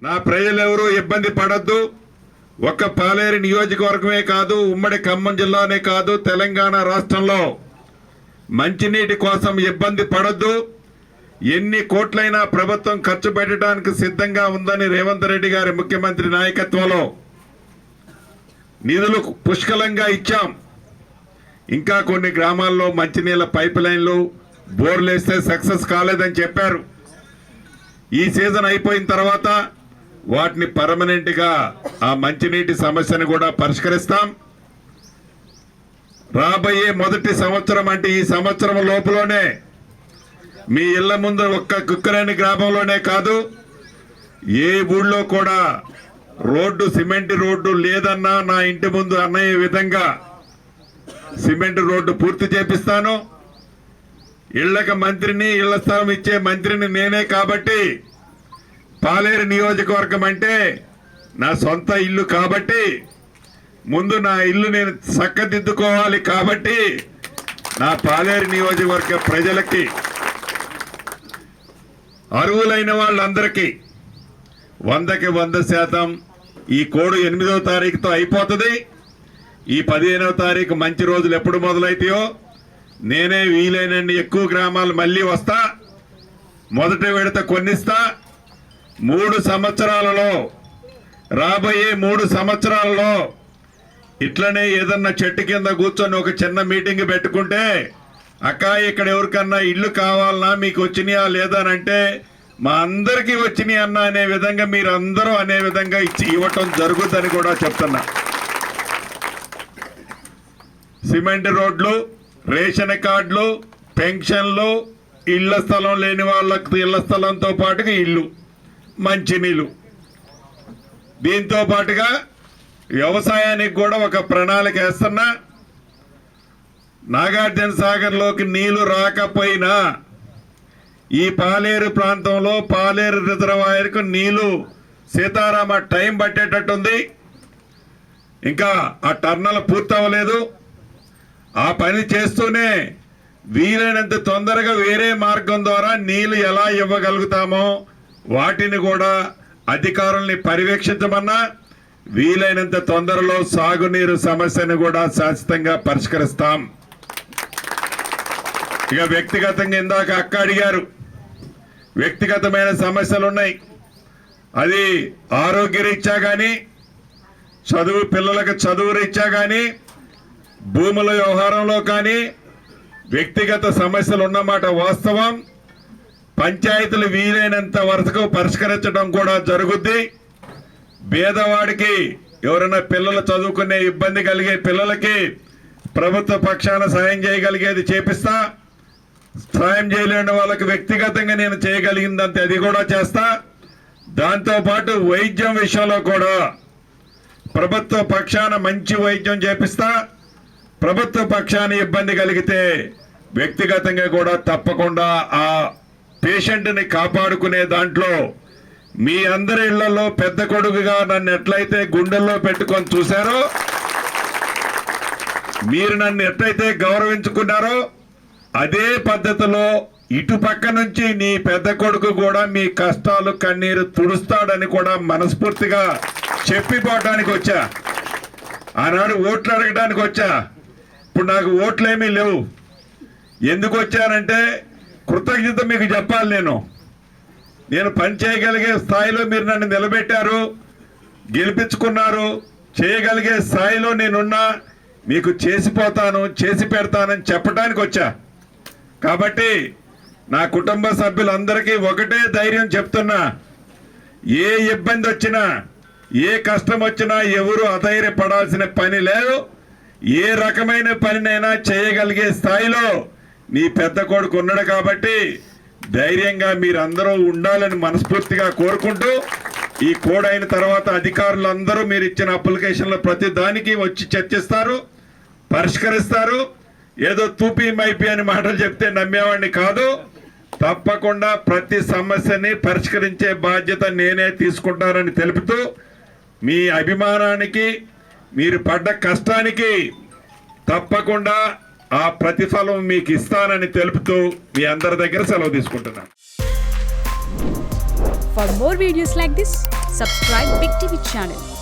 నా ప్రజలెవరూ ఇబ్బంది పడద్దు. ఒక్క పాలేరు నియోజకవర్గమే కాదు, ఉమ్మడి ఖమ్మం జిల్లానే కాదు, తెలంగాణ రాష్ట్రంలో మంచినీటి కోసం ఇబ్బంది పడద్దు. ఎన్ని కోట్లైనా ప్రభుత్వం ఖర్చు పెట్టడానికి సిద్ధంగా ఉందని రేవంత్ రెడ్డి గారి ముఖ్యమంత్రి నాయకత్వంలో నిధులు పుష్కలంగా ఇచ్చాం. ఇంకా కొన్ని గ్రామాల్లో మంచినీళ్ళ పైప్ లైన్లు బోర్లు వేస్తే సక్సెస్ కాలేదని చెప్పారు. ఈ సీజన్ అయిపోయిన తర్వాత వాటిని పర్మనెంట్గా ఆ మంచినీటి సమస్యను కూడా పరిష్కరిస్తాం. రాబోయే మొదటి సంవత్సరం అంటే ఈ సంవత్సరం లోపులోనే మీ ఇళ్ల ముందు ఒక్క కుక్కరేణి గ్రామంలోనే కాదు, ఏ ఊళ్ళో కూడా రోడ్డు సిమెంట్ రోడ్డు లేదన్నా నా ఇంటి ముందు అన్నయ్యే విధంగా సిమెంట్ రోడ్డు పూర్తి చేపిస్తాను. ఇళ్లకు మంత్రిని, ఇళ్ల స్థలం ఇచ్చే మంత్రిని నేనే కాబట్టి పాలేరు నియోజకవర్గం అంటే నా సొంత ఇల్లు కాబట్టి ముందు నా ఇల్లు నేను చక్కదిద్దుకోవాలి. కాబట్టి నా పాలేరు నియోజకవర్గ ప్రజలకి, అర్హులైన వాళ్ళందరికీ 100కి 100% ఈ కోడ్ 8వ తారీఖుతో అయిపోతుంది. ఈ 15వ తారీఖు మంచి రోజులు ఎప్పుడు మొదలైతాయో నేనే వీలైనన్ని ఎక్కువ గ్రామాలు మళ్ళీ వస్తా. మొదటి విడత కొన్నిస్తా. 3 సంవత్సరాలలో, రాబోయే 3 సంవత్సరాలలో ఇట్లనే ఏదన్నా చెట్టు కింద కూర్చొని ఒక చిన్న మీటింగ్ పెట్టుకుంటే, అక్క ఇక్కడ ఎవరికన్నా ఇల్లు కావాలన్నా మీకు వచ్చినాయా లేదా అని అంటే మా అందరికీ వచ్చినాయి అన్న అనే విధంగా మీరు అందరూ అనే విధంగా ఇవ్వటం జరుగుతుందని కూడా చెప్తున్నా. సిమెంట్ రోడ్లు, రేషన్ కార్డులు, పెన్షన్లు, ఇళ్ల స్థలం లేని వాళ్ళకి ఇళ్ల స్థలంతో పాటుగా ఇల్లు, మంచినీళ్ళు, దీంతో పాటుగా వ్యవసాయానికి కూడా ఒక ప్రణాళిక వేస్తున్నా. నాగార్జున సాగర్లోకి నీళ్లు రాకపోయినా ఈ పాలేరు ప్రాంతంలో పాలేరు రిజర్వాయర్కు నీళ్లు సీతారామ టైం పట్టేటట్టుంది. ఇంకా ఆ టర్నల్ పూర్తవ్వలేదు. ఆ పని చేస్తూనే వీలైనంత తొందరగా వేరే మార్గం ద్వారా నీళ్లు ఎలా ఇవ్వగలుగుతామో వాటిని కూడా అధికారుల్ని పర్యవేక్షించమన్నా వీలైనంత తొందరలో సాగునీరు సమస్యను కూడా శాశ్వతంగా పరిష్కరిస్తాం. ఇక వ్యక్తిగతంగా ఇందాక అక్క అడిగారు, వ్యక్తిగతమైన సమస్యలు ఉన్నాయి. అది ఆరోగ్య రీత్యా కానీ, చదువు పిల్లలకు చదువు రీత్యా కానీ, భూముల వ్యవహారంలో కానీ వ్యక్తిగత సమస్యలు ఉన్నమాట వాస్తవం. పంచాయతీలు వీలైనంత వరకు పరిష్కరించడం కూడా జరుగుద్ది. పేదవాడికి ఎవరైనా పిల్లలు చదువుకునే ఇబ్బంది కలిగే పిల్లలకి ప్రభుత్వ పక్షాన సాయం చేయగలిగేది చేపిస్తా. సాయం చేయలేని వాళ్ళకి వ్యక్తిగతంగా నేను చేయగలిగిందంతే అది కూడా చేస్తా. దాంతోపాటు వైద్యం విషయంలో కూడా ప్రభుత్వ పక్షాన మంచి వైద్యం చేపిస్తా. ప్రభుత్వ పక్షాన ఇబ్బంది కలిగితే వ్యక్తిగతంగా కూడా తప్పకుండా ఆ పేషెంట్ని కాపాడుకునే దాంట్లో మీ అందరి ఇళ్లలో పెద్ద కొడుకుగా నన్ను ఎట్లయితే గుండెల్లో పెట్టుకొని చూశారో, మీరు నన్ను ఎట్లయితే గౌరవించుకున్నారో అదే పద్ధతిలో ఇటు పక్క నుంచి నీ పెద్ద కొడుకు కూడా మీ కష్టాలు కన్నీరు తుడుస్తాడని కూడా మనస్ఫూర్తిగా చెప్పిపోవటానికి వచ్చా. ఆనాడు ఓట్లు అడగడానికి వచ్చా. ఇప్పుడు నాకు ఓట్లేమీ లేవు. ఎందుకు వచ్చానంటే కృతజ్ఞత మీకు చెప్పాలి. నేను పని చేయగలిగే స్థాయిలో మీరు నన్ను నిలబెట్టారు, గెలిపించుకున్నారు. చేయగలిగే స్థాయిలో నేనున్నా, మీకు చేసిపోతాను, చేసి పెడతానని చెప్పడానికి వచ్చా. కాబట్టి నా కుటుంబ సభ్యులందరికీ ఒకటే ధైర్యం చెప్తున్నా, ఏ ఇబ్బంది వచ్చినా, ఏ కష్టం వచ్చినా ఎవరు అధైర్యపడాల్సిన పని లేదు. ఏ రకమైన పనినైనా చేయగలిగే స్థాయిలో నీ పెద్ద కొడుకు ఉన్నాడు. కాబట్టి ధైర్యంగా మీరందరూ ఉండాలని మనస్ఫూర్తిగా కోరుకుంటూ, ఈ కోడ్ అయిన తర్వాత అధికారులందరూ మీరు ఇచ్చిన అప్లికేషన్ల ప్రతి దానికి వచ్చి చర్చిస్తారు, పరిష్కరిస్తారు. ఏదో తూపీ మైపీ అని మాటలు చెప్తే నమ్మేవాడిని కాదు. తప్పకుండా ప్రతి సమస్యని పరిష్కరించే బాధ్యత నేనే తీసుకుంటానని తెలుపుతూ, మీ అభిమానానికి, మీరు పడ్డ కష్టానికి తప్పకుండా ఆ ప్రతిఫలం మీకు ఇస్తానని తెలుపుతూ మీ అందరి దగ్గర సెలవు తీసుకుంటున్నాను. For more videos like this, Subscribe Big TV channel